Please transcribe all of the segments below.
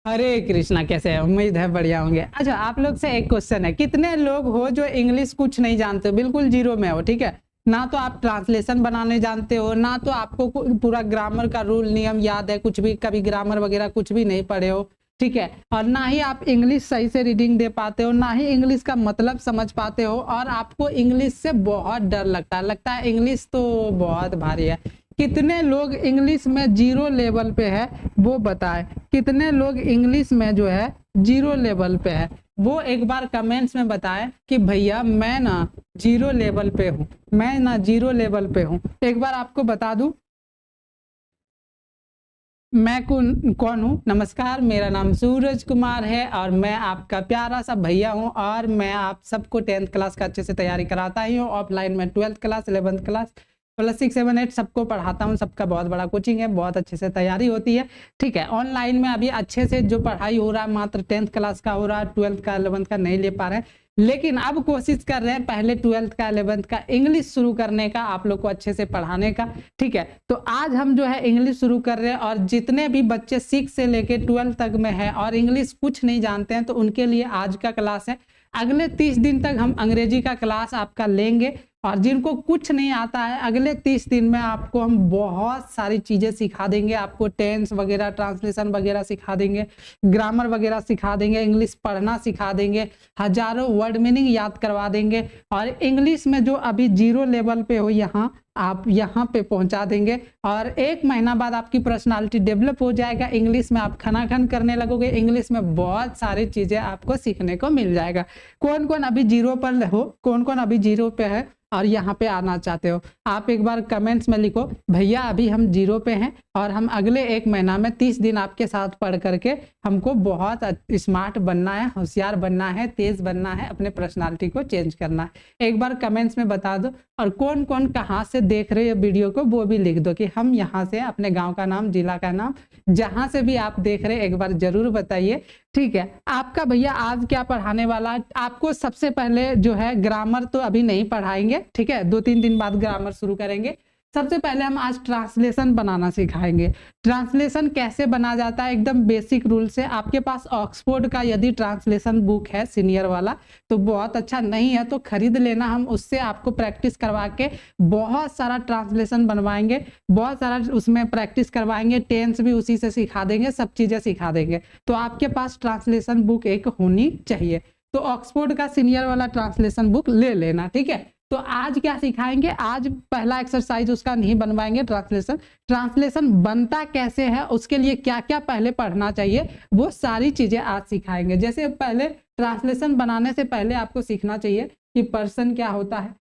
हरे कृष्णा, कैसे हैं? उम्मीद है बढ़िया होंगे। अच्छा, आप लोग से एक क्वेश्चन है, कितने लोग हो जो इंग्लिश कुछ नहीं जानते हो, बिल्कुल जीरो में हो? ठीक है, ना तो आप ट्रांसलेशन बनाने जानते हो, ना तो आपको पूरा ग्रामर का रूल नियम याद है, कुछ भी कभी ग्रामर वगैरह कुछ भी नहीं पढ़े हो। ठीक है, और ना ही आप इंग्लिश सही से रीडिंग दे पाते हो, ना ही इंग्लिश का मतलब समझ पाते हो, और आपको इंग्लिश से बहुत डर लगता है इंग्लिश तो बहुत भारी है। कितने लोग इंग्लिश में जीरो लेवल पे है वो बताएं। कितने लोग इंग्लिश में जो है जीरो लेवल पे है वो एक बार कमेंट्स में बताएं कि भैया मैं ना जीरो लेवल पे हूँ, मैं ना जीरो लेवल पे हूँ। एक बार आपको बता दूं मैं कौन हूँ। नमस्कार, मेरा नाम सूरज कुमार है और मैं आपका प्यारा सा भैया हूँ, और मैं आप सबको 10th क्लास का अच्छे से तैयारी कराता ही हूँ। ऑफलाइन में 12th class 11th class plus 6 7 8 सबको पढ़ाता हूँ। सबका बहुत बड़ा कोचिंग है, बहुत अच्छे से तैयारी होती है। ठीक है, ऑनलाइन में अभी अच्छे से जो पढ़ाई हो रहा है मात्र 10th क्लास का हो रहा है, 12th का 11th का नहीं ले पा रहे हैं, लेकिन अब कोशिश कर रहे हैं पहले 12th का 11th का इंग्लिश शुरू करने का, आप लोग को अच्छे से पढ़ाने का। ठीक है, तो आज हम जो है इंग्लिश शुरू कर रहे हैं, और जितने भी बच्चे 6 से लेके 12 तक में है और इंग्लिश कुछ नहीं जानते हैं तो उनके लिए आज का क्लास है। अगले 30 दिन तक हम अंग्रेजी का क्लास आपका लेंगे, और जिनको कुछ नहीं आता है अगले 30 दिन में आपको हम बहुत सारी चीजें सिखा देंगे। आपको टेंस वगैरह, ट्रांसलेशन वगैरह सिखा देंगे, ग्रामर वगैरह सिखा देंगे, इंग्लिश पढ़ना सिखा देंगे, हजारों वर्ड मीनिंग याद करवा देंगे, और इंग्लिश में जो अभी जीरो लेवल पे हो यहाँ आप यहाँ पे पहुंचा देंगे। और 1 महीना बाद आपकी पर्सनालिटी डेवलप हो जाएगा, इंग्लिश में आप खनाखन करने लगोगे, इंग्लिश में बहुत सारी चीजें आपको सीखने को मिल जाएगा। कौन कौन अभी जीरो पर हो, कौन कौन अभी जीरो पे है और यहाँ पे आना चाहते हो, आप एक बार कमेंट्स में लिखो भैया अभी हम जीरो पे हैं और हम अगले 1 महीना में 30 दिन आपके साथ पढ़ करके हमको बहुत स्मार्ट बनना है, होशियार बनना है, तेज बनना है, अपने पर्सनालिटी को चेंज करना है। एक बार कमेंट्स में बता दो, और कौन कौन कहाँ से देख रहे हो वीडियो को वो भी लिख दो कि हम यहाँ से, अपने गाँव का नाम, जिला का नाम, जहाँ से भी आप देख रहे एक बार जरूर बताइए। ठीक है, आपका भैया आज क्या पढ़ाने वाला है, आपको सबसे पहले जो है ग्रामर तो अभी नहीं पढ़ाएंगे, ठीक है, 2-3 दिन बाद ग्रामर शुरू करेंगे। सबसे पहले हम आज ट्रांसलेशन बनाना सिखाएंगे। ट्रांसलेशन कैसे बना जाता है एकदम बेसिक रूल से। आपके पास ऑक्सफोर्ड का यदि ट्रांसलेशन बुक है सीनियर वाला तो बहुत अच्छा, नहीं है तो खरीद लेना, हम उससे आपको प्रैक्टिस करवा के बहुत सारा ट्रांसलेशन बनवाएंगे, बहुत सारा उसमें प्रैक्टिस करवाएंगे, टेंस भी उसी से सिखा देंगे, सब चीजें सिखा देंगे। तो आपके पास ट्रांसलेशन बुक एक होनी चाहिए, तो ऑक्सफोर्ड का सीनियर वाला ट्रांसलेशन बुक ले लेना। ठीक है, तो आज क्या सिखाएंगे, आज पहला एक्सरसाइज उसका नहीं बनवाएंगे, ट्रांसलेशन बनता कैसे है, उसके लिए क्या क्या पहले पढ़ना चाहिए, वो सारी चीजें आज सिखाएंगे। जैसे पहले ट्रांसलेशन बनाने से पहले आपको सीखना चाहिए कि पर्सन क्या होता है,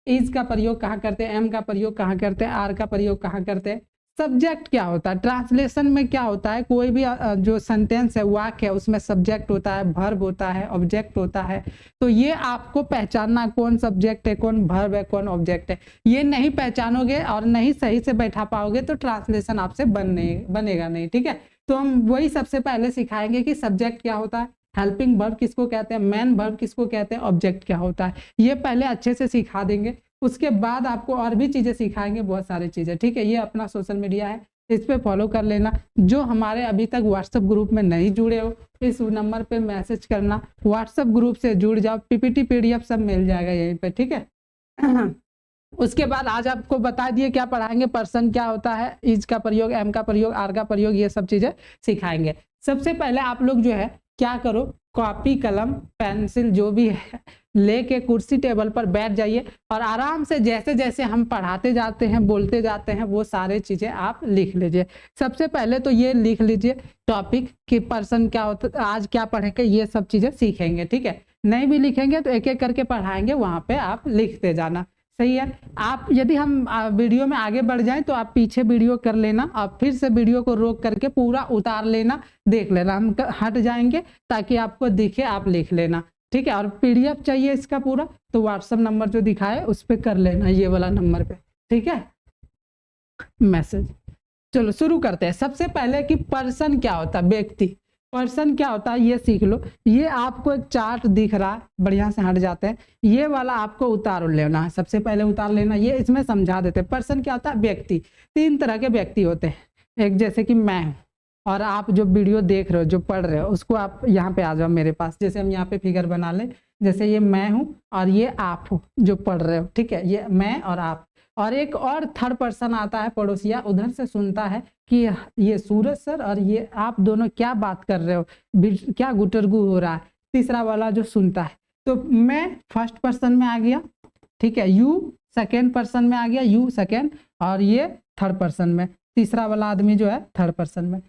इज का प्रयोग कहाँ करते हैं, एम का प्रयोग कहाँ करते हैं, आर का प्रयोग कहाँ करते हैं, सब्जेक्ट क्या होता है, ट्रांसलेशन में क्या होता है, कोई भी जो सेंटेंस है, वाक्य है, उसमें सब्जेक्ट होता है, वर्ब होता है, ऑब्जेक्ट होता है। तो ये आपको पहचानना, कौन सब्जेक्ट है, कौन वर्ब है, कौन ऑब्जेक्ट है। ये नहीं पहचानोगे और नहीं सही से बैठा पाओगे तो ट्रांसलेशन आपसे बनेगा नहीं। ठीक है, तो हम वही सबसे पहले सिखाएंगे कि सब्जेक्ट क्या होता है, हेल्पिंग वर्ब किसको कहते हैं, मेन वर्ब किसको कहते हैं, ऑब्जेक्ट क्या होता है, ये पहले अच्छे से सिखा देंगे। उसके बाद आपको और भी चीजें सिखाएंगे, बहुत सारी चीजें। ठीक है, ये अपना सोशल मीडिया है, इस पे फॉलो कर लेना। जो हमारे अभी तक व्हाट्सएप ग्रुप में नहीं जुड़े हो, इस नंबर पे मैसेज करना, व्हाट्सएप ग्रुप से जुड़ जाओ, पीपीटी पीडीएफ सब मिल जाएगा यहीं पे। ठीक है उसके बाद आज आपको बता दिए क्या पढ़ाएंगे, पर्सन क्या होता है, इज का प्रयोग, एम का प्रयोग, आर का प्रयोग, ये सब चीजें सिखाएंगे। सबसे पहले आप लोग जो है क्या करो, कॉपी कलम पेंसिल जो भी है लेके कुर्सी टेबल पर बैठ जाइए, और आराम से जैसे जैसे हम पढ़ाते जाते हैं, बोलते जाते हैं, वो सारे चीजें आप लिख लीजिए। सबसे पहले तो ये लिख लीजिए टॉपिक कि पर्सन क्या होता है, आज क्या पढ़ेंगे, ये सब चीजें सीखेंगे। ठीक है, नहीं भी लिखेंगे तो एक एक करके पढ़ाएंगे, वहां पे आप लिखते जाना। सही है, आप यदि हम वीडियो में आगे बढ़ जाएं तो आप पीछे वीडियो कर लेना और फिर से वीडियो को रोक करके पूरा उतार लेना, देख लेना, हम हट जाएंगे ताकि आपको दिखे, आप लिख लेना। ठीक है, और पीडीएफ चाहिए इसका पूरा तो व्हाट्सएप नंबर जो दिखाए उस पर कर लेना, ये वाला नंबर पे। ठीक है, मैसेज। चलो शुरू करते हैं। सबसे पहले कि पर्सन क्या होता है, व्यक्ति, पर्सन क्या होता है ये सीख लो। ये आपको एक चार्ट दिख रहा है, बढ़िया से हट जाते हैं, ये वाला आपको उतार लेना है, सबसे पहले उतार लेना, ये इसमें समझा देते हैं। पर्सन क्या होता है, व्यक्ति। 3 तरह के व्यक्ति होते हैं, एक जैसे कि मैं हूँ, और आप जो वीडियो देख रहे हो, जो पढ़ रहे हो, उसको आप यहाँ पे आ जाओ मेरे पास। जैसे हम यहाँ पे फिगर बना लें, जैसे ये मैं हूँ और ये आप हो जो पढ़ रहे हो, ठीक है, ये मैं और आप। और एक और थर्ड पर्सन आता है, पड़ोसिया, उधर से सुनता है कि ये सूरज सर और ये आप दोनों क्या बात कर रहे हो, क्या गुटरगू हो रहा है। तीसरा वाला जो सुनता है, तो मैं फर्स्ट पर्सन में आ गया, ठीक है, यू सेकेंड पर्सन में आ गया, यू सेकेंड, और ये थर्ड पर्सन में, तीसरा वाला आदमी जो है थर्ड पर्सन में।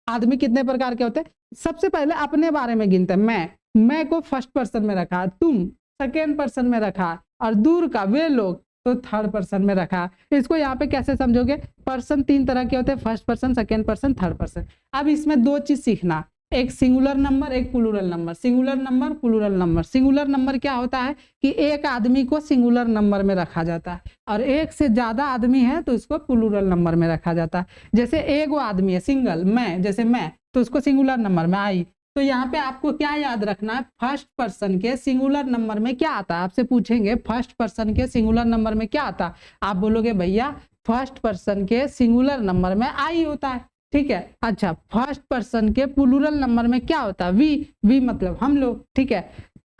आदमी कितने प्रकार के होते हैं? सबसे पहले अपने बारे में गिनते हैं। मैं को फर्स्ट पर्सन में रखा, तुम सेकेंड पर्सन में रखा, और दूर का वे लोग तो थर्ड पर्सन में रखा। इसको यहाँ पे कैसे समझोगे? पर्सन तीन तरह के होते हैं, first person, second person, third person. अब इसमें दो चीज सीखना, एक सिंगुलर नंबर, एक plural number. Singular number, plural number. Singular number क्या होता है कि एक आदमी को सिंगुलर नंबर में रखा जाता है, और एक से ज्यादा आदमी है तो इसको प्लूरल नंबर में रखा जाता है। जैसे एक वो आदमी है सिंगल, मैं, जैसे मैं, तो उसको सिंगुलर नंबर में आई। तो यहाँ पे आपको क्या याद रखना है? फर्स्ट पर्सन के सिंगुलर नंबर में क्या आता है? आपसे पूछेंगे फर्स्ट पर्सन के सिंगुलर नंबर में क्या आता है, आप बोलोगे भैया फर्स्ट पर्सन के सिंगुलर नंबर में आई होता है, ठीक है। अच्छा, फर्स्ट पर्सन के प्लूरल नंबर में क्या होता है? वी मतलब हम लोग, ठीक है।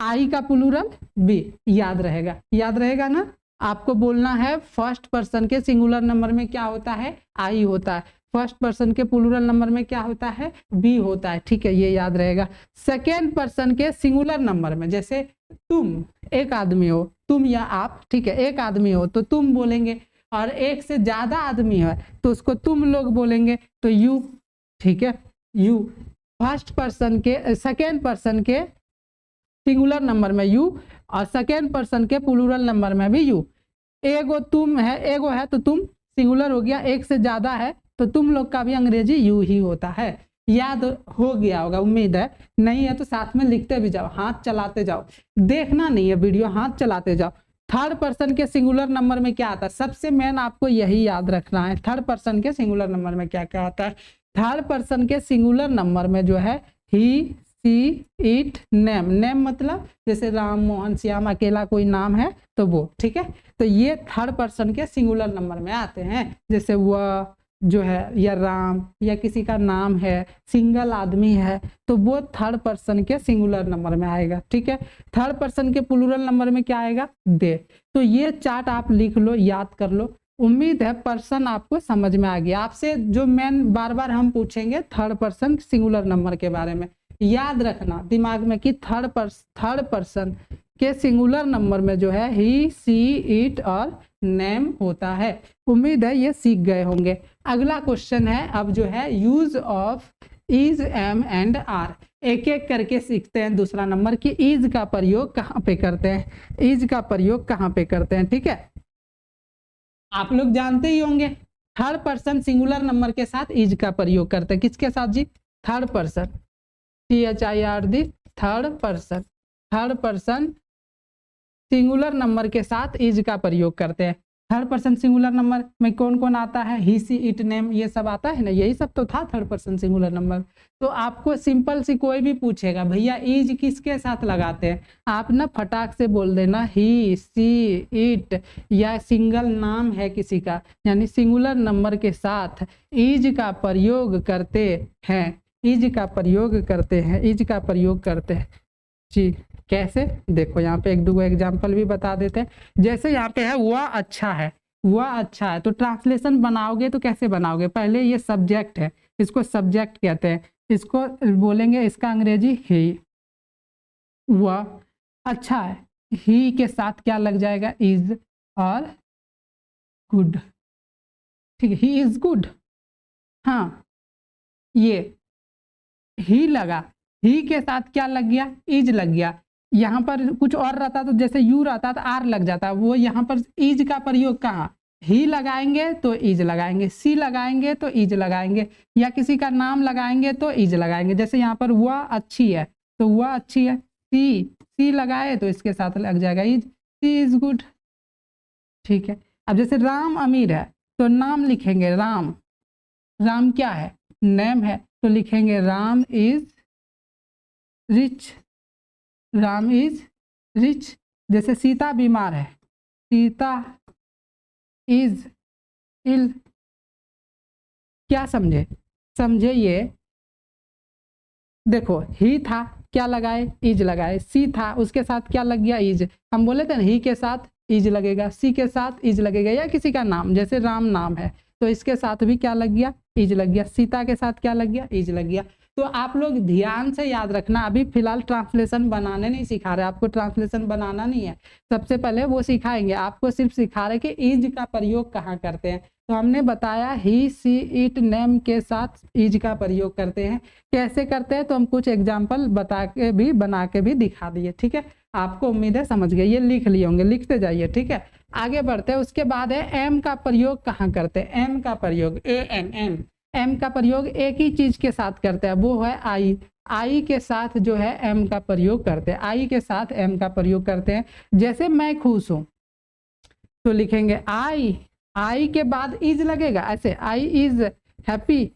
आई का प्लूरल वी, याद रहेगा, याद रहेगा ना। आपको बोलना है फर्स्ट पर्सन के सिंगुलर नंबर में क्या होता है? आई होता है। फर्स्ट पर्सन के प्लूरल नंबर में क्या होता है? बी होता है, ठीक है, ये याद रहेगा। सेकेंड पर्सन के सिंगुलर नंबर में, जैसे तुम एक आदमी हो, तुम या आप, ठीक है, एक आदमी हो तो तुम बोलेंगे, और एक से ज्यादा आदमी है तो उसको तुम लोग बोलेंगे, तो यू, ठीक है, यू। फर्स्ट पर्सन के, सेकेंड पर्सन के सिंगुलर नंबर में यू, और सेकेंड पर्सन के प्लूरल नंबर में भी यू। एगो तुम है, एगो है तो तुम सिंगुलर हो गया, एक से ज्यादा है तो तुम लोग का भी अंग्रेजी यू ही होता है। याद हो गया होगा, उम्मीद है। नहीं है तो साथ में लिखते भी जाओ, हाथ चलाते जाओ, देखना नहीं है वीडियो, हाथ चलाते जाओ। थर्ड पर्सन के सिंगुलर नंबर में क्या आता है? सबसे मेन आपको यही याद रखना है, थर्ड पर्सन के सिंगुलर नंबर में क्या क्या आता है। थर्ड पर्सन के सिंगुलर नंबर में जो है ही, सी, इट, नेम। नेम मतलब जैसे राम, मोहन, श्याम, अकेला कोई नाम है तो वो, ठीक है। तो ये थर्ड पर्सन के सिंगुलर नंबर में आते हैं। जैसे वह जो है, या राम, या किसी का नाम है, सिंगल आदमी है, तो वो थर्ड पर्सन के सिंगुलर नंबर में आएगा, ठीक है। थर्ड पर्सन के प्लूरल नंबर में क्या आएगा? दे। तो ये चार्ट आप लिख लो, याद कर लो। उम्मीद है पर्सन आपको समझ में आ गया। आपसे जो मेन बार बार हम पूछेंगे थर्ड पर्सन सिंगुलर नंबर के बारे में, याद रखना दिमाग में कि थर्ड पर्सन के सिंगुलर नंबर में जो है ही, सी, इट और नेम होता है। उम्मीद है ये सीख गए होंगे। अगला क्वेश्चन है अब जो है use of is, am and are. एक एक करके सीखते हैं दूसरा नंबर कि इज का प्रयोग कहाँ पे करते हैं, इज का प्रयोग कहाँ पे करते हैं, ठीक है। आप लोग जानते ही होंगे थर्ड पर्सन सिंगुलर नंबर के साथ इज का प्रयोग करते हैं। किसके साथ जी? Third person, THIRD, third person. Third person singular number के साथ इज का प्रयोग करते हैं। थर्ड पर्सन सिंगुलर नंबर में कौन कौन आता है? ही, सी, इट, नेम, ये सब आता है ना, यही सब तो था थर्ड पर्सन सिंगुलर नंबर। तो आपको सिंपल सी कोई भी पूछेगा भैया इज किसके साथ लगाते हैं, आप ना फटाक से बोल देना ही, सी, इट, या सिंगल नाम है किसी का, यानी सिंगुलर नंबर के साथ इज का प्रयोग करते हैं, इज का प्रयोग करते हैं, इज का प्रयोग करते हैं जी। कैसे? देखो यहाँ पे एक दो एग्जाम्पल भी बता देते हैं। जैसे यहाँ पे है वह अच्छा है, वह अच्छा है, तो ट्रांसलेशन बनाओगे तो कैसे बनाओगे? पहले ये सब्जेक्ट है, इसको सब्जेक्ट कहते हैं, इसको बोलेंगे इसका अंग्रेजी ही। वह अच्छा है, ही के साथ क्या लग जाएगा? इज और गुड, ठीक है, ही इज गुड। हाँ, ये ही लगा, ही के साथ क्या लग गया? इज लग गया। यहाँ पर कुछ और रहता तो जैसे यू रहता तो आर लग जाता, वो यहाँ पर इज का प्रयोग कहाँ? ही लगाएंगे तो इज लगाएंगे, सी लगाएंगे तो इज लगाएंगे, या किसी का नाम लगाएंगे तो इज लगाएंगे। जैसे यहाँ पर वह अच्छी है तो वह अच्छी है, सी लगाए तो इसके साथ लग जाएगा इज, सी इज गुड, ठीक है। अब जैसे राम अमीर है तो नाम लिखेंगे राम, राम क्या है? नेम है, तो लिखेंगे Ram is rich, Ram is rich. जैसे सीता बीमार है, सीता इज इल, क्या समझे, समझे ये देखो, ही था, क्या लगाए, इज लगाए, सी था, उसके साथ क्या लग गया, इज। हम बोले थे ना ही के साथ इज लगेगा, सी के साथ इज लगेगा, या किसी का नाम जैसे राम नाम है तो इसके साथ भी क्या लग गया, इज लग गया, सीता के साथ क्या लग गया, इज लग गया। तो आप लोग ध्यान से याद रखना, अभी फिलहाल ट्रांसलेशन बनाने नहीं सिखा रहे, आपको ट्रांसलेशन बनाना नहीं है, सबसे पहले वो सिखाएंगे, आपको सिर्फ सिखा रहे कि इज का प्रयोग कहाँ करते हैं। तो हमने बताया ही सी इट नेम के साथ इज का प्रयोग करते हैं, कैसे करते हैं तो हम कुछ एग्जाम्पल बता के भी बना के भी दिखा दिए, ठीक है। आपको उम्मीद है समझ गए, ये लिख लिए होंगे, लिखते जाइए, ठीक है। आगे बढ़ते हैं, उसके बाद है एम का प्रयोग कहाँ करते हैं, एम का प्रयोग एम का प्रयोग एक ही चीज के साथ करते हैं, वो है आई के साथ जो है एम का प्रयोग करते हैं, आई के साथ एम का प्रयोग करते हैं। जैसे मैं खुश हूं तो लिखेंगे आई के बाद इज लगेगा, ऐसे आई इज हैप्पी,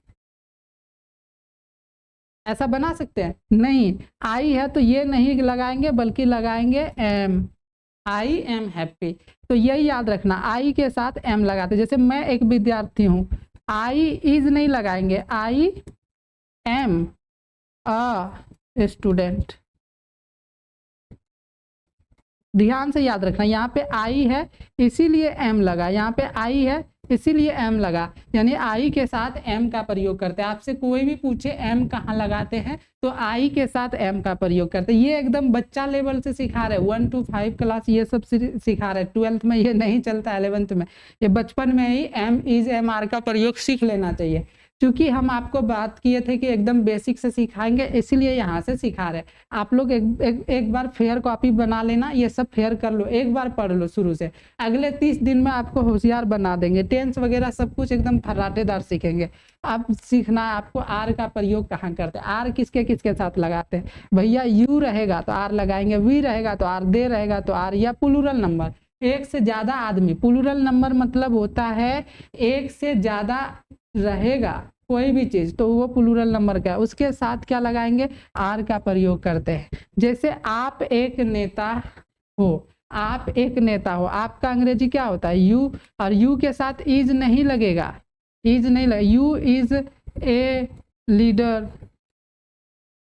ऐसा बना सकते हैं, नहीं, आई है तो ये नहीं लगाएंगे बल्कि लगाएंगे एम, आई एम हैप्पी। तो यही याद रखना, आई के साथ एम लगाते, जैसे मैं एक विद्यार्थी हूं, आई इज नहीं लगाएंगे, आई एम अ स्टूडेंट। ध्यान से याद रखना, यहाँ पे आई है इसीलिए एम लगा, यहाँ पे आई है इसीलिए एम लगा, यानी आई के साथ एम का प्रयोग करते हैं। आपसे कोई भी पूछे एम कहाँ लगाते हैं तो आई के साथ एम का प्रयोग करते हैं। ये एकदम बच्चा लेवल से सिखा रहे, 1 to 5 क्लास ये सब सिखा रहे, 12th में ये नहीं चलता, 11th में, ये बचपन में ही एम इज एम आर का प्रयोग सीख लेना चाहिए। क्योंकि हम आपको बात किए थे कि एकदम बेसिक से सिखाएंगे, इसीलिए यहाँ से सिखा रहे। आप लोग एक बार फेयर कॉपी बना लेना, ये सब फेयर कर लो, एक बार पढ़ लो शुरू से, अगले 30 दिन में आपको होशियार बना देंगे, टेंस वगैरह सब कुछ एकदम फर्राटेदार सीखेंगे। अब सीखना है आपको आर का प्रयोग कहाँ करते हैं, आर किसके किसके साथ लगाते हैं भैया, यू रहेगा तो आर लगाएंगे, वी रहेगा तो आर, दे रहेगा तो आर, या प्लूरल नंबर, एक से ज्यादा आदमी, प्लूरल नंबर मतलब होता है एक से ज्यादा रहेगा कोई भी चीज तो वो प्लूरल नंबर का है, उसके साथ क्या लगाएंगे, आर का प्रयोग करते हैं। जैसे आप एक नेता हो, आप एक नेता हो, आपका अंग्रेजी क्या होता है, यू, और यू के साथ इज नहीं लगेगा, इज नहीं लगेगा, यू इज ए लीडर,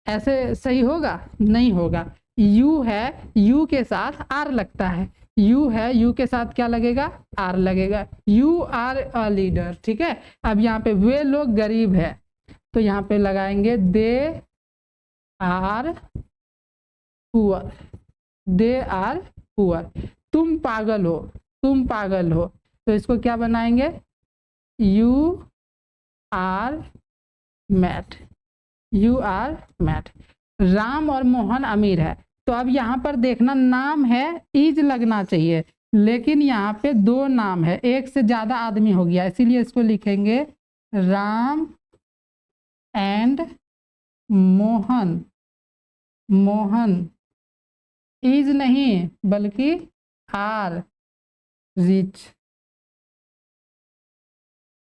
ऐसे सही होगा, नहीं होगा, यू है, यू के साथ आर लगता है, यू है, यू के साथ क्या लगेगा, आर लगेगा, यू आर अ लीडर, ठीक है। अब यहाँ पे वे लोग गरीब है तो यहाँ पे लगाएंगे they are poor, they are poor. तुम पागल हो, तुम पागल हो तो इसको क्या बनाएंगे, you are mad, you are mad. Ram और मोहन अमीर है, तो अब यहाँ पर देखना नाम है, इज लगना चाहिए, लेकिन यहाँ पे दो नाम है, एक से ज्यादा आदमी हो गया, इसीलिए इसको लिखेंगे राम एंड मोहन, मोहन इज नहीं बल्कि आर रिच,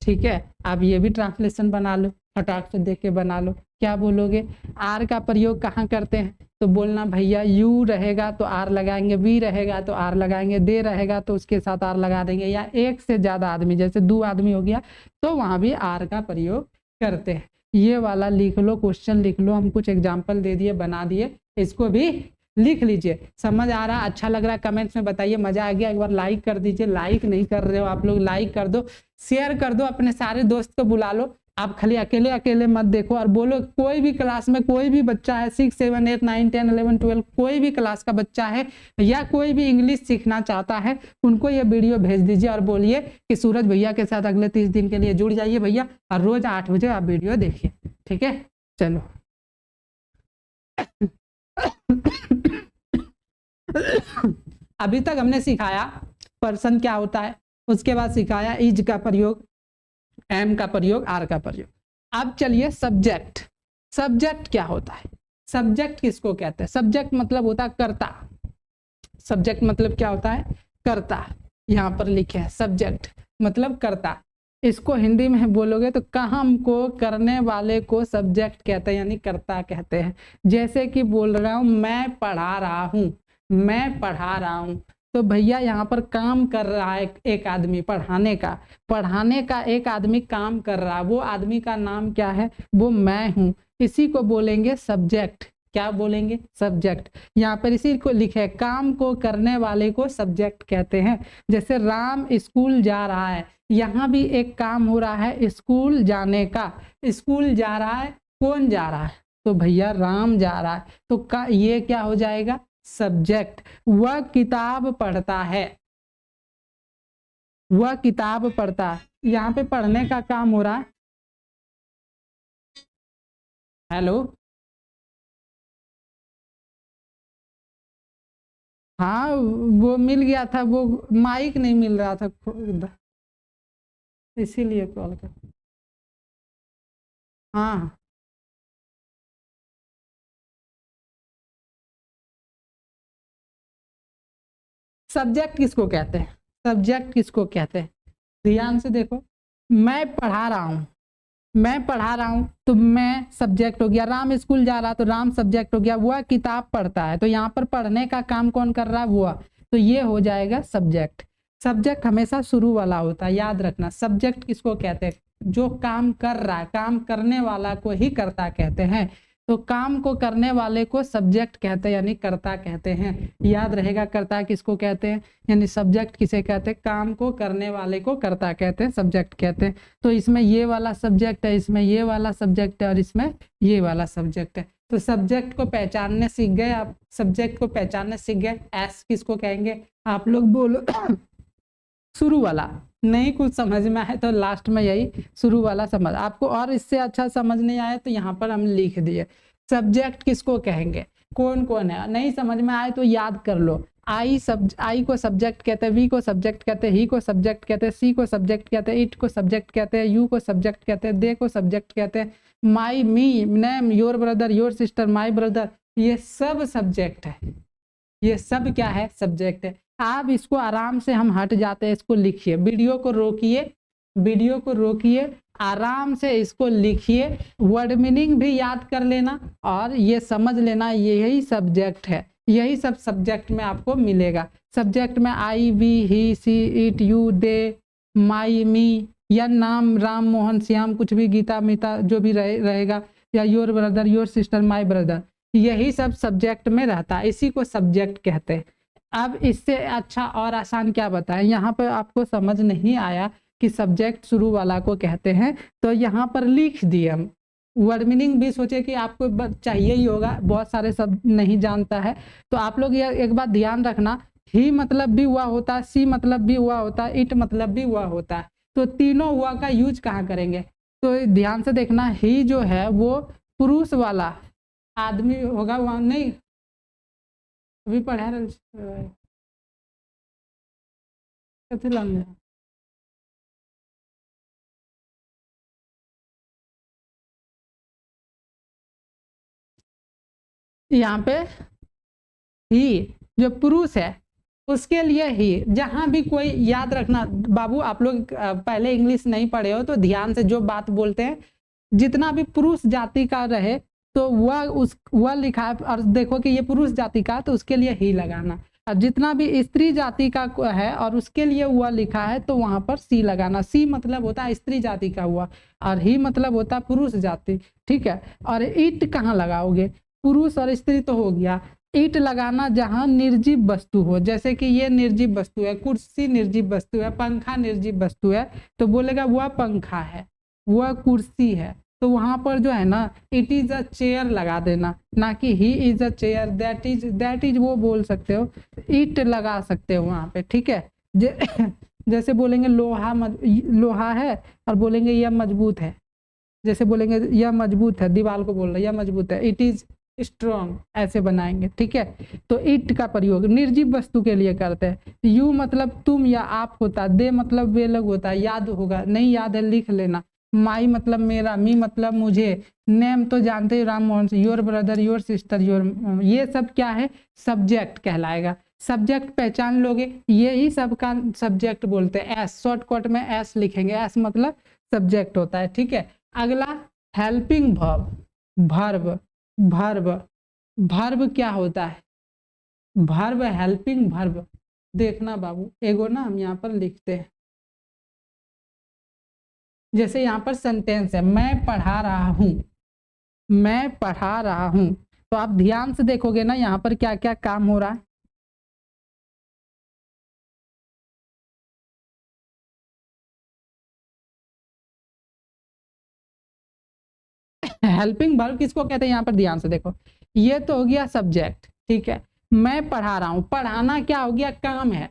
ठीक है। अब ये भी ट्रांसलेशन बना लो, फटाक से देख के बना लो, क्या बोलोगे, आर का प्रयोग कहाँ करते हैं तो बोलना भैया यू रहेगा तो आर लगाएंगे, वी रहेगा तो आर लगाएंगे, दे रहेगा तो उसके साथ आर लगा देंगे, या एक से ज्यादा आदमी जैसे 2 आदमी हो गया तो वहां भी आर का प्रयोग करते हैं। ये वाला लिख लो, क्वेश्चन लिख लो, हम कुछ एग्जाम्पल दे दिए, बना दिए, इसको भी लिख लीजिए। समझ आ रहा, अच्छा लग रहा, कमेंट्स में बताइए, मजा आ गया, एक बार लाइक कर दीजिए, लाइक नहीं कर रहे हो आप लोग, लाइक कर दो, शेयर कर दो, अपने सारे दोस्त को बुला लो, आप खाली अकेले अकेले मत देखो, और बोलो कोई भी क्लास में कोई भी बच्चा है, 6 7 8 9 10 11 12 कोई भी क्लास का बच्चा है या कोई भी इंग्लिश सीखना चाहता है, उनको ये वीडियो भेज दीजिए और बोलिए कि सूरज भैया के साथ अगले 30 दिन के लिए जुड़ जाइए भैया, और रोज 8 बजे आप वीडियो देखिए, ठीक है। चलो अभी तक हमने सिखाया पर्सन क्या होता है, उसके बाद सिखाया इज का प्रयोग, एम का प्रयोग, आर का प्रयोग। अब चलिए सब्जेक्ट, सब्जेक्ट क्या होता है, सब्जेक्ट किसको कहते हैं, सब्जेक्ट मतलब होता है कर्ता, सब्जेक्ट मतलब क्या होता है, कर्ता, यहाँ पर लिखे है सब्जेक्ट मतलब कर्ता। इसको हिंदी में बोलोगे तो काम को करने वाले को सब्जेक्ट कहते हैं, यानी कर्ता कहते हैं। जैसे कि बोल रहा हूँ मैं पढ़ा रहा हूँ, मैं पढ़ा रहा हूँ, तो भैया यहाँ पर काम कर रहा है एक आदमी, पढ़ाने का एक आदमी काम कर रहा है। वो आदमी का नाम क्या है? वो मैं हूँ। इसी को बोलेंगे सब्जेक्ट। क्या बोलेंगे? सब्जेक्ट। यहाँ पर इसी को लिखे, काम को करने वाले को सब्जेक्ट कहते हैं। जैसे राम स्कूल जा रहा है, यहाँ भी एक काम हो रहा है स्कूल जाने का। स्कूल जा रहा है, कौन जा रहा है? तो भैया राम जा रहा है, तो ये क्या हो जाएगा? सब्जेक्ट। वह किताब पढ़ता है, वह किताब पढ़ता है। यहाँ पे पढ़ने का काम हो रहा है। हेलो, हाँ वो मिल गया था, वो माइक नहीं मिल रहा था, इसीलिए कॉल कर। हाँ, सब्जेक्ट किसको कहते हैं? सब्जेक्ट किसको कहते हैं? ध्यान से देखो, मैं पढ़ा रहा हूँ, मैं पढ़ा रहा हूँ तो मैं सब्जेक्ट हो गया। राम स्कूल जा रहा तो राम सब्जेक्ट हो गया। वह किताब पढ़ता है, तो यहाँ पर पढ़ने का काम कौन कर रहा है? वह। तो ये हो जाएगा सब्जेक्ट। सब्जेक्ट हमेशा शुरू वाला होता है, याद रखना। सब्जेक्ट किसको कहते हैं? जो काम कर रहा है, काम करने वाला को ही कर्ता कहते हैं। तो काम को करने वाले को सब्जेक्ट कहते हैं, यानी कर्ता कहते हैं। याद रहेगा, कर्ता किसको कहते हैं, यानी सब्जेक्ट किसे कहते हैं? काम को करने वाले को कर्ता कहते हैं, सब्जेक्ट कहते हैं। तो इसमें ये वाला सब्जेक्ट है, इसमें ये वाला सब्जेक्ट है और इसमें ये वाला सब्जेक्ट है। तो सब्जेक्ट को पहचानने सीख गए आप, सब्जेक्ट को पहचानने सीख गए। एस किसको कहेंगे? आप लोग बोलो शुरू वाला। नहीं कुछ समझ में आए तो लास्ट में यही शुरू वाला समझ। आपको और इससे अच्छा समझ नहीं आया तो यहाँ पर हम लिख दिए। सब्जेक्ट किसको कहेंगे? कौन कौन है? नहीं समझ में आए तो याद कर लो। आई को सब्जेक्ट कहते हैं, वी को सब्जेक्ट कहते हैं, ही को सब्जेक्ट कहते हैं, सी को सब्जेक्ट कहते हैं, इट को सब्जेक्ट कहते हैं, यू को सब्जेक्ट कहते हैं, दे को सब्जेक्ट कहते हैं, my, me, name, your brother, your sister, my brother, ये सब सब्जेक्ट है। ये सब क्या है? सब्जेक्ट है। आप इसको आराम से हम हट जाते हैं, इसको लिखिए, वीडियो को रोकिए, वीडियो को रोकिए, आराम से इसको लिखिए, वर्ड मीनिंग भी याद कर लेना और ये समझ लेना यही सब्जेक्ट है। यही सब सब्जेक्ट में आपको मिलेगा। सब्जेक्ट में I, we, he, she, it, you, they, my, me, या नाम, राम, मोहन, श्याम, कुछ भी, गीता, मीता, जो भी रहेगा, या your brother, your sister, my brother, यही सब सब्जेक्ट में रहता है। इसी को सब्जेक्ट कहते हैं। अब इससे अच्छा और आसान क्या बताएं? यहाँ पर आपको समझ नहीं आया कि सब्जेक्ट शुरू वाला को कहते हैं, तो यहाँ पर लिख दिए हम। वर्ड मीनिंग भी सोचे कि आपको चाहिए ही होगा, बहुत सारे सब नहीं जानता है। तो आप लोग ये एक बात ध्यान रखना, ही मतलब भी हुआ होता है, सी मतलब भी हुआ होता है, इट मतलब भी हुआ होता है। तो तीनों हुआ का यूज कहाँ करेंगे? तो ध्यान से देखना, ही जो है वो पुरुष वाला आदमी होगा, वहाँ नहीं अभी पढ़ा यहाँ पे ही जो पुरुष है उसके लिए ही। जहां भी कोई, याद रखना बाबू, आप लोग पहले इंग्लिश नहीं पढ़े हो तो ध्यान से जो बात बोलते हैं, जितना भी पुरुष जाति का रहे तो वह लिखा है, और देखो कि ये पुरुष जाति का, तो उसके लिए ही लगाना। और जितना भी स्त्री जाति का है और उसके लिए वह लिखा है तो वहां पर सी लगाना। सी मतलब होता है स्त्री जाति का हुआ, और ही मतलब होता है पुरुष जाति। ठीक है। और इट कहाँ लगाओगे? पुरुष और स्त्री तो हो गया, ईट लगाना जहां निर्जीव वस्तु हो। जैसे कि ये निर्जीव वस्तु है, कुर्सी निर्जीव वस्तु है, पंखा निर्जीव वस्तु है, तो बोलेगा वह पंखा है, वह कुर्सी है। तो वहां पर जो है ना, इट इज अ चेयर लगा देना, ना कि he is a chair, that is वो बोल सकते हो, इट लगा सकते हो वहां पे। ठीक है। जैसे बोलेंगे लोहा है और बोलेंगे यह मजबूत है, जैसे बोलेंगे यह मजबूत है, दीवार को बोल रहे यह मजबूत है, इट इज स्ट्रॉन्ग, ऐसे बनाएंगे। ठीक है। तो इट का प्रयोग निर्जीव वस्तु के लिए करते हैं। यू मतलब तुम या आप होता है, दे मतलब वे लोग होता है, याद होगा, नहीं याद है लिख लेना। माई मतलब मेरा, मी मतलब मुझे, नेम तो जानते हो Ram Mohan, your brother, your sister, your, ये सब क्या है? सब्जेक्ट कहलाएगा। सब्जेक्ट पहचान लोगे, यही सब का सब्जेक्ट बोलते हैं। एस, शॉर्टकट में एस लिखेंगे, एस मतलब सब्जेक्ट होता है। ठीक है। अगला हेल्पिंग वर्ब, भर्ब। भर्ब क्या होता है? भर्ब हेल्पिंग वर्ब, देखना बाबू, एगो ना हम यहाँ पर लिखते हैं, जैसे यहाँ पर सेंटेंस है मैं पढ़ा रहा हूँ, मैं पढ़ा रहा हूँ, तो आप ध्यान से देखोगे ना यहाँ पर क्या क्या काम हो रहा है। हेल्पिंग वर्ब किसको कहते हैं, यहाँ पर ध्यान से देखो, ये तो हो गया सब्जेक्ट, ठीक है। मैं पढ़ा रहा हूँ, पढ़ाना क्या हो गया, काम है,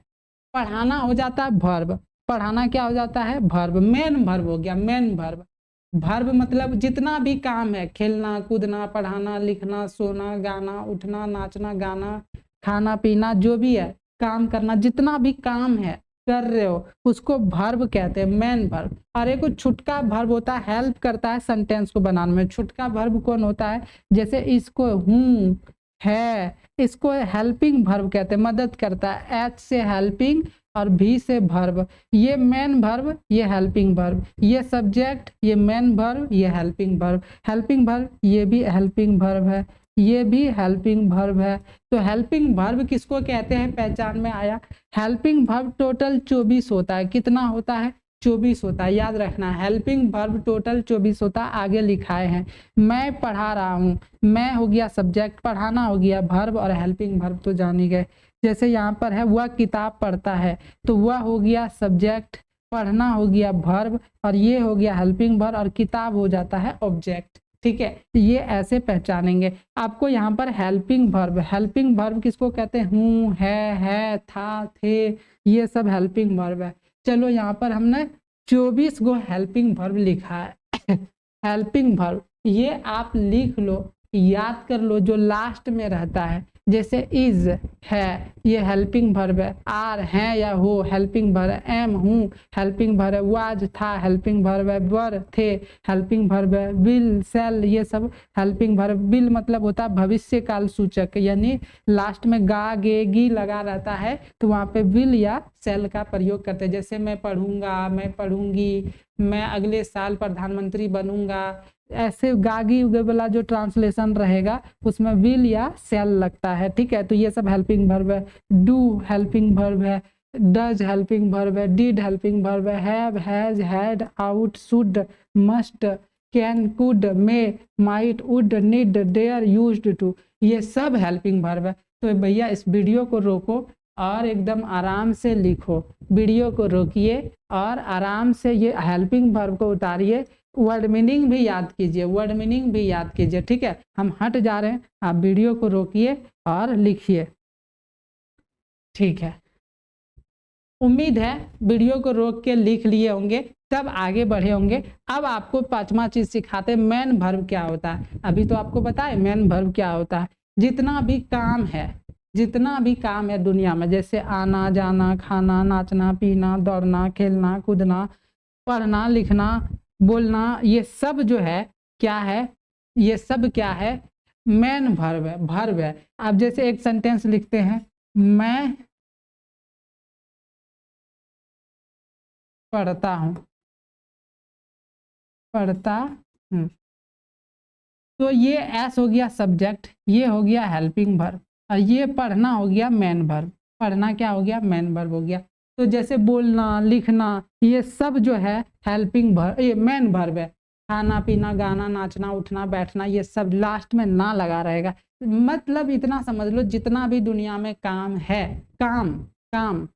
पढ़ाना हो जाता है वर्ब, पढ़ाना क्या हो जाता है वर्ब, मेन वर्ब हो गया, मेन वर्ब। वर्ब मतलब जितना भी काम है, खेलना कूदना पढ़ाना लिखना सोना गाना उठना नाचना गाना खाना पीना, जो भी है काम करना, जितना भी काम है कर रहे हो उसको वर्ब कहते हैं, मेन वर्ब। और एक छुटका वर्ब होता है, हेल्प करता है सेंटेंस को बनाने में। छुटका वर्ब कौन होता है, जैसे इसको हूँ है, इसको हेल्पिंग वर्ब कहते हैं, मदद करता है। एच से हेल्पिंग और भी से वर्ब, ये मेन वर्ब ये हेल्पिंग वर्ब, ये सब्जेक्ट ये मेन वर्ब ये हेल्पिंग वर्ब, हेल्पिंग वर्ब ये भी हेल्पिंग वर्ब है, ये भी हेल्पिंग वर्ब है। तो हेल्पिंग वर्ब किसको कहते हैं, पहचान में आया। हेल्पिंग वर्ब टोटल 24 होता है, कितना होता है 24 होता है, याद रखना। हेल्पिंग वर्ब टोटल 24 होता है, आगे लिखाए हैं। मैं पढ़ा रहा हूँ, मैं हो गया सब्जेक्ट, पढ़ाना हो गया वर्ब और हेल्पिंग वर्ब तो जान ही गए। जैसे यहाँ पर है वह किताब पढ़ता है, तो वह हो गया सब्जेक्ट, पढ़ना हो गया वर्ब और ये हो गया हेल्पिंग वर्ब और किताब हो जाता है ऑब्जेक्ट, ठीक है। ये ऐसे पहचानेंगे। आपको यहाँ पर हेल्पिंग वर्ब किसको कहते हैं, हूँ है था थे, ये सब हेल्पिंग वर्ब है। चलो यहाँ पर हमने 24 गो हेल्पिंग वर्ब लिखा है। हेल्पिंग वर्ब ये आप लिख लो, याद कर लो, जो लास्ट में रहता है, जैसे इज है ये हेल्पिंग वर्ब है, आर है या हो हेल्पिंग वर्ब है, एम हूँ हेल्पिंग वर्ब है, वाज था हेल्पिंग वर्ब है, वर थे हेल्पिंग वर्ब है, विल सेल ये सब हेल्पिंग वर्ब। विल मतलब होता है भविष्य काल सूचक, यानी लास्ट में गा गे गी लगा रहता है तो वहाँ पे विल या सेल का प्रयोग करते हैं। जैसे मैं पढ़ूंगा, मैं पढ़ूंगी, मैं अगले साल प्रधानमंत्री बनूंगा, ऐसे गागी वाला जो ट्रांसलेशन रहेगा उसमें विल या सेल लगता है, ठीक है। तो ये सब हेल्पिंग वर्ब है। डू हेल्पिंग वर्ब है, डज हेल्पिंग वर्ब है, डिड हेल्पिंग वर्ब है, have has had ought should must can could may might would need dare used to, ये सब हेल्पिंग वर्ब है। तो भैया इस वीडियो को रोको और एकदम आराम से लिखो, वीडियो को रोकिए और आराम से ये हेल्पिंग वर्ब को उतारिए, वर्ड मीनिंग भी याद कीजिए, वर्ड मीनिंग भी याद कीजिए, ठीक है। हम हट जा रहे हैं, आप वीडियो को रोकिए और लिखिए, ठीक है। उम्मीद है वीडियो को रोक के लिख लिए होंगे, तब आगे बढ़े होंगे। अब आपको पांचवा चीज सिखाते हैं, मेन वर्ब क्या होता है। अभी तो आपको बताए मेन वर्ब क्या होता है। जितना भी काम है, जितना भी काम है दुनिया में, जैसे आना जाना खाना नाचना पीना दौड़ना खेलना कूदना पढ़ना लिखना बोलना, ये सब जो है क्या है, ये सब क्या है, मेन वर्ब है, वर्ब है। आप जैसे एक सेंटेंस लिखते हैं, मैं पढ़ता हूँ, पढ़ता हूँ, तो ये एस हो गया सब्जेक्ट, ये हो गया हेल्पिंग वर्ब और ये पढ़ना हो गया मेन वर्ब। पढ़ना क्या हो गया, मेन वर्ब हो गया। तो जैसे बोलना लिखना ये सब जो है हेल्पिंग वर्ब, ये मेन वर्ब है। खाना पीना गाना नाचना उठना बैठना ये सब लास्ट में ना लगा रहेगा। मतलब इतना समझ लो, जितना भी दुनिया में काम है, काम काम,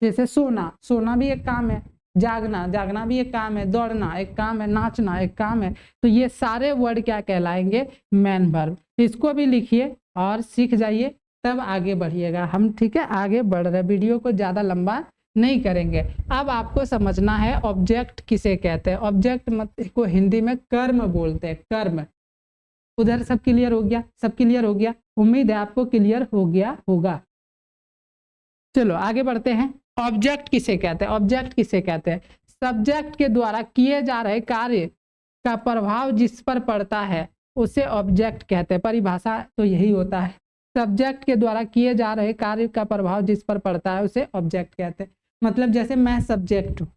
जैसे सोना, सोना भी एक काम है, जागना, जागना भी एक काम है, दौड़ना एक काम है, नाचना एक काम है। तो ये सारे वर्ड क्या कहलाएंगे, मेन वर्ब। इसको भी लिखिए और सीख जाइए, तब आगे बढ़िएगा हम, ठीक है। आगे बढ़ रहे, वीडियो को ज़्यादा लंबा नहीं करेंगे। अब आपको समझना है ऑब्जेक्ट किसे कहते हैं। ऑब्जेक्ट को हिंदी में कर्म बोलते हैं, कर्म। उधर सब क्लियर हो गया, सब क्लियर हो गया, उम्मीद है आपको क्लियर हो गया होगा। चलो आगे बढ़ते हैं। ऑब्जेक्ट किसे कहते हैं, ऑब्जेक्ट किसे कहते हैं, सब्जेक्ट के द्वारा किए जा रहे कार्य का प्रभाव जिस पर पड़ता है उसे ऑब्जेक्ट कहते हैं। परिभाषा तो यही होता है, सब्जेक्ट के द्वारा किए जा रहे कार्य का प्रभाव जिस पर पड़ता है उसे ऑब्जेक्ट कहते हैं। मतलब जैसे मैं सब्जेक्ट हूँ,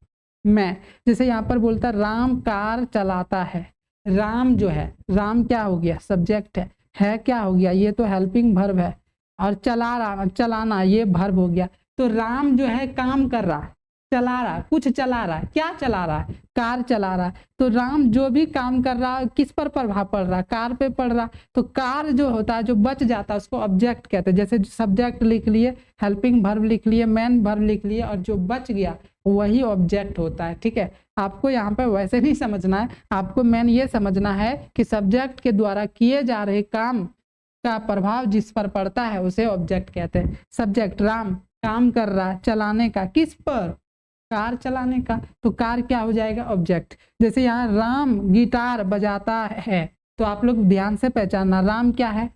मैं जैसे यहाँ पर बोलता राम कार चलाता है, राम जो है, राम क्या हो गया, सब्जेक्ट है क्या हो गया, ये तो हेल्पिंग वर्ब है। और चला रहा, चलाना ये वर्ब हो गया। तो राम जो है काम कर रहा है, चला रहा है, कुछ चला रहा है। क्या चला रहा है? कार चला रहा है। तो राम जो भी काम कर रहा है किस पर प्रभाव पड़ रहा है? कार पे पड़ रहा है। तो कार जो होता है, जो बच जाता है, उसको ऑब्जेक्ट कहते हैं। जैसे सब्जेक्ट लिख लिए, हेल्पिंग वर्ब लिख लिए, मेन वर्ब लिख लिए, और जो बच गया वही ऑब्जेक्ट होता है। ठीक है, आपको यहाँ पे वैसे नहीं समझना है, आपको मेन ये समझना है कि सब्जेक्ट के द्वारा किए जा रहे काम का प्रभाव जिस पर पड़ता है उसे ऑब्जेक्ट कहते हैं। सब्जेक्ट राम काम कर रहा है चलाने का, किस पर? कार चलाने का। तो कार क्या हो जाएगा? ऑब्जेक्ट। जैसे यहाँ राम गिटार बजाता है, तो आप लोग ध्यान से पहचानना, राम क्या है?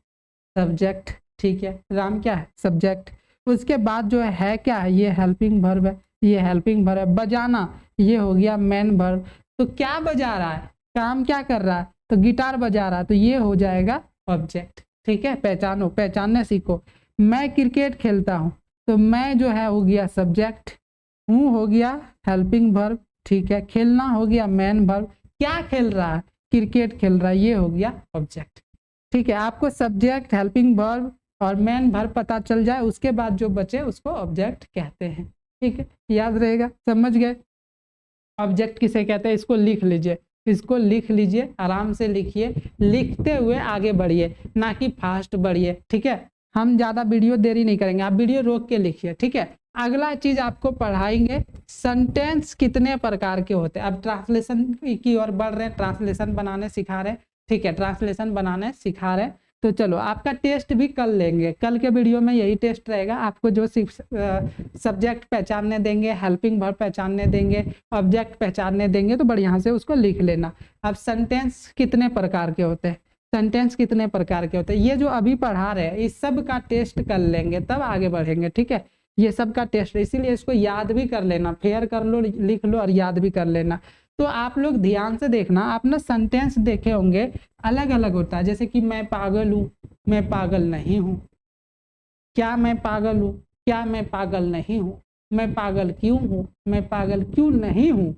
सब्जेक्ट। ठीक है, राम क्या है? सब्जेक्ट। उसके बाद जो है क्या है? ये हेल्पिंग वर्ब है, ये हेल्पिंग वर्ब है। बजाना ये हो गया मेन वर्ब। तो क्या बजा रहा है? काम क्या कर रहा है? तो गिटार बजा रहा है, तो ये हो जाएगा ऑब्जेक्ट। ठीक है, पहचानो, पहचानने सीखो। मैं क्रिकेट खेलता हूँ, तो मैं जो है हो गया सब्जेक्ट, हूँ हो गया हेल्पिंग वर्ब। ठीक है, खेलना हो गया मेन वर्ब। क्या खेल रहा है? क्रिकेट खेल रहा है, ये हो गया ऑब्जेक्ट। ठीक है, आपको सब्जेक्ट, हेल्पिंग वर्ब और मेन वर्ब पता चल जाए, उसके बाद जो बचे उसको ऑब्जेक्ट कहते हैं। ठीक है, याद रहेगा, समझ गए? ऑब्जेक्ट किसे कहते हैं? इसको लिख लीजिए, इसको लिख लीजिए, आराम से लिखिए, लिखते हुए आगे बढ़िए, ना कि फास्ट बढ़िए। ठीक है, हम ज़्यादा वीडियो देरी नहीं करेंगे, आप वीडियो रोक के लिखिए। ठीक है, अगला चीज आपको पढ़ाएंगे, सेंटेंस कितने प्रकार के होते हैं। अब ट्रांसलेशन की ओर बढ़ रहे हैं, ट्रांसलेशन बनाने सिखा रहे हैं। ठीक है, ट्रांसलेशन बनाने सिखा रहे हैं। तो चलो, आपका टेस्ट भी कल लेंगे, कल के वीडियो में यही टेस्ट रहेगा। आपको जो सब्जेक्ट पहचानने देंगे, हेल्पिंग वर्ब पहचानने देंगे, ऑब्जेक्ट पहचानने देंगे, तो बढ़िया से उसको लिख लेना। अब सेंटेंस कितने प्रकार के होते हैं, सेंटेंस कितने प्रकार के होते हैं, ये जो अभी पढ़ा रहे हैं इस सब का टेस्ट कर लेंगे, तब आगे बढ़ेंगे। ठीक है, ये सब का टेस्ट, इसीलिए इसको याद भी कर लेना, फेयर कर लो, लिख लो और याद भी कर लेना। तो आप लोग ध्यान से देखना, आप ना सेंटेंस देखे होंगे अलग अलग होता है। जैसे कि मैं पागल हूँ, मैं पागल नहीं हूँ। क्या मैं पागल हूँ? क्या मैं पागल नहीं हूँ। मैं पागल क्यों हूँ? मैं पागल क्यों नहीं हूँ।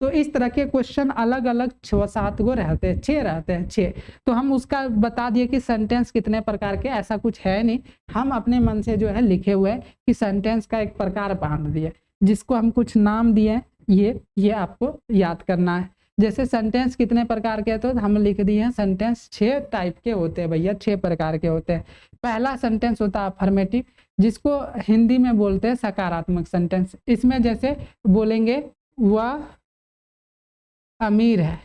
तो इस तरह के क्वेश्चन अलग अलग 6-7 गो रहते हैं, 6 रहते हैं, 6। तो हम उसका बता दिए कि सेंटेंस कितने प्रकार के, ऐसा कुछ है नहीं, हम अपने मन से जो है लिखे हुए हैं कि सेंटेंस का एक प्रकार बांध दिए, जिसको हम कुछ नाम दिए, ये आपको याद करना है। जैसे सेंटेंस कितने प्रकार के, तो हम लिख दिए हैं सेंटेंस 6 टाइप के होते हैं भैया, 6 प्रकार के होते हैं। पहला सेंटेंस होता है अफर्मेटिव, जिसको हिंदी में बोलते हैं सकारात्मक सेंटेंस। इसमें जैसे बोलेंगे वह अमीर है,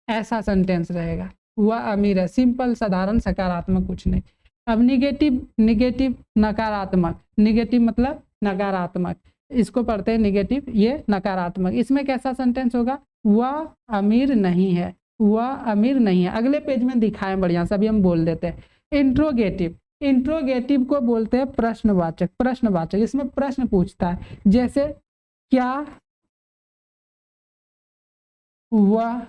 ऐसा सेंटेंस रहेगा, वह अमीर है, सिंपल साधारण सकारात्मक, कुछ नहीं। अब निगेटिव, निगेटिव नकारात्मक, निगेटिव मतलब नकारात्मक, इसको पढ़ते हैं निगेटिव, ये नकारात्मक। इसमें कैसा सेंटेंस होगा? वह अमीर नहीं है, वह अमीर नहीं है। अगले पेज में दिखाएं बढ़िया से, अभी हम बोल देते हैं। इंट्रोगेटिव, इंट्रोगेटिव को बोलते हैं प्रश्नवाचक, प्रश्नवाचक, इसमें प्रश्न पूछता है। जैसे क्या वह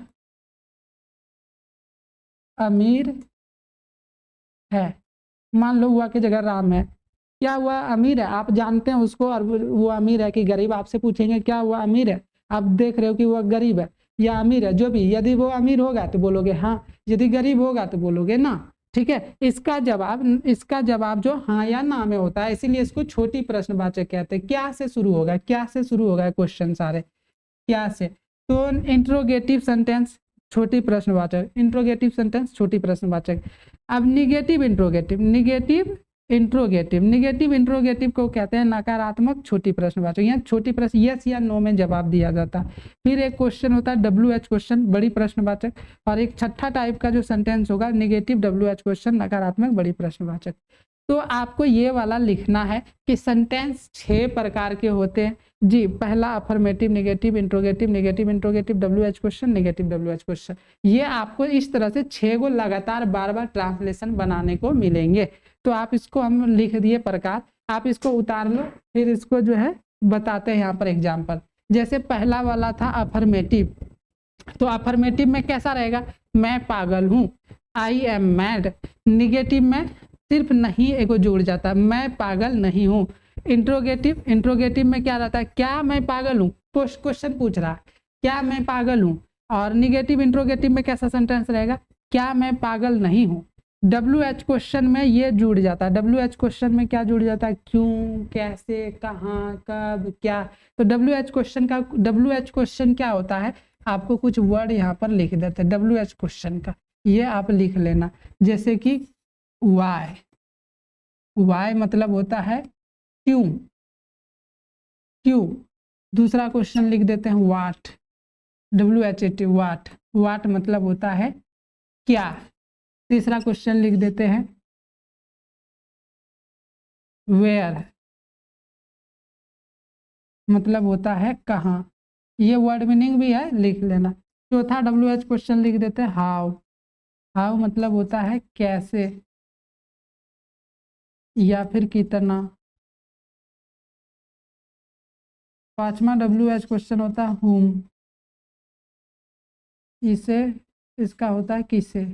अमीर है, मान लो वह की जगह राम है, क्या वह अमीर है? आप जानते हैं उसको, और वो अमीर है कि गरीब, आपसे पूछेंगे क्या वह अमीर है, आप देख रहे हो कि वह गरीब है या अमीर है, जो भी। यदि वो अमीर होगा तो बोलोगे हाँ, यदि गरीब होगा तो बोलोगे ना। ठीक है, इसका जवाब जो हाँ या ना में होता है, इसीलिए इसको छोटी प्रश्नवाचक कहते हैं। क्या से शुरू होगा, क्या से शुरू होगा क्वेश्चन सारे, क्या से। तो इंट्रोगेटिव सेंटेंस छोटी प्रश्नवाचक, इंट्रोगेटिव सेंटेंस छोटी प्रश्नवाचक। अब negative interrogative, negative interrogative, negative interrogative को कहते हैं नकारात्मक छोटी प्रश्नवाचक। यहाँ छोटी प्रश्न यस या नो में जवाब दिया जाता है। फिर एक क्वेश्चन होता है WH क्वेश्चन, बड़ी प्रश्नवाचक। और एक छठा टाइप का जो सेंटेंस होगा निगेटिव WH क्वेश्चन, नकारात्मक बड़ी प्रश्नवाचक। तो आपको ये वाला लिखना है कि सेंटेंस 6 प्रकार के होते हैं जी। पहला affirmative, negative interrogative, negative interrogative, WH question, negative WH question. ये आपको इस तरह से 6 गो लगातार बार बार ट्रांसलेशन बनाने को मिलेंगे। तो आप इसको हम लिख दिए प्रकार, आप इसको उतार लो, फिर इसको जो है बताते हैं यहाँ पर एग्जाम्पल। जैसे पहला वाला था अफर्मेटिव, तो अफर्मेटिव में कैसा रहेगा? मैं पागल हूँ, आई एम मैड। निगेटिव में सिर्फ नहीं एगो जुड़ जाता है, मैं पागल नहीं हूँ। इंट्रोगेटिव, इंट्रोगेटिव में क्या रहता है? क्या मैं पागल हूँ, क्वेश्चन पूछ रहा है, क्या मैं पागल हूँ। और निगेटिव इंट्रोगेटिव में कैसा सेंटेंस रहेगा? क्या मैं पागल नहीं हूँ। WH क्वेश्चन में ये जुड़ जाता है। WH क्वेश्चन में क्या जुड़ जाता है? क्यों, कैसे, कहाँ, कब, क्या। तो WH क्वेश्चन क्या होता है? आपको कुछ वर्ड यहाँ पर लिख देते हैं WH क्वेश्चन का, ये आप लिख लेना। जैसे कि वाई, वाई मतलब होता है क्यों, क्यों। दूसरा क्वेश्चन लिख देते हैं वाट, WHAT वाट, वाट मतलब होता है क्या। तीसरा क्वेश्चन लिख देते हैं वेयर, मतलब होता है कहाँ। ये वर्ड मीनिंग भी है, लिख लेना। चौथा WH क्वेश्चन लिख देते हैं हाउ, हाउ मतलब होता है कैसे या फिर कितना। पांचवा WH क्वेश्चन होता है whom, इसे, इसका होता है किसे।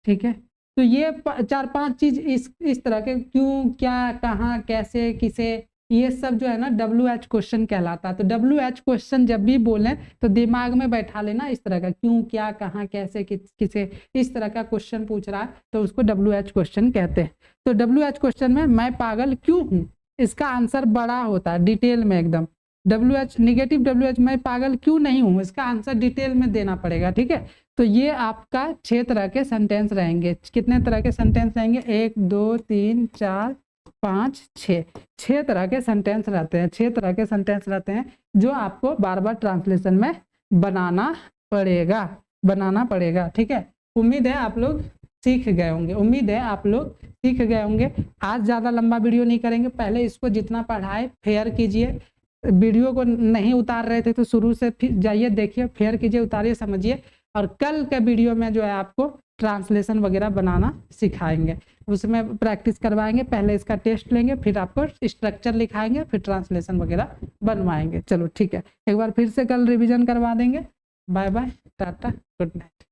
ठीक है, तो ये चार पांच चीज इस तरह के क्यों, क्या, कहाँ, कैसे, किसे, ये सब जो है ना WH क्वेश्चन कहलाता है। तो WH क्वेश्चन जब भी बोलें तो दिमाग में बैठा लेना इस तरह का, क्यों, क्या, कहाँ, कैसे, किसे, इस तरह का क्वेश्चन पूछ रहा है तो उसको WH क्वेश्चन कहते हैं। तो WH क्वेश्चन में मैं पागल क्यों हूँ, इसका आंसर बड़ा होता है, डिटेल में एकदम। नेगेटिव WH मैं पागल क्यों नहीं हूँ, इसका आंसर डिटेल में देना पड़ेगा। ठीक है, तो ये आपका 6 तरह के सेंटेंस रहेंगे। कितने तरह के सेंटेंस रहेंगे? 1 2 3 4 5 6 तरह के सेंटेंस रहते हैं। 6 तरह के सेंटेंस रहते हैं जो आपको बार बार ट्रांसलेशन में बनाना पड़ेगा। ठीक है, उम्मीद है आप लोग सीख गए होंगे, उम्मीद है आप लोग सीख गए होंगे। आज ज़्यादा लंबा वीडियो नहीं करेंगे, पहले इसको जितना पढ़ाए फेयर कीजिए। वीडियो को नहीं उतार रहे थे तो शुरू से फिर जाइए, देखिए, फेयर कीजिए, उतारिए, समझिए। और कल के वीडियो में जो है आपको ट्रांसलेशन वगैरह बनाना सिखाएंगे, उसमें प्रैक्टिस करवाएंगे। पहले इसका टेस्ट लेंगे, फिर आपको स्ट्रक्चर लिखाएंगे, फिर ट्रांसलेशन वगैरह बनवाएंगे। चलो ठीक है, एक बार फिर से कल रिवीजन करवा देंगे। Bye bye, tata, good night.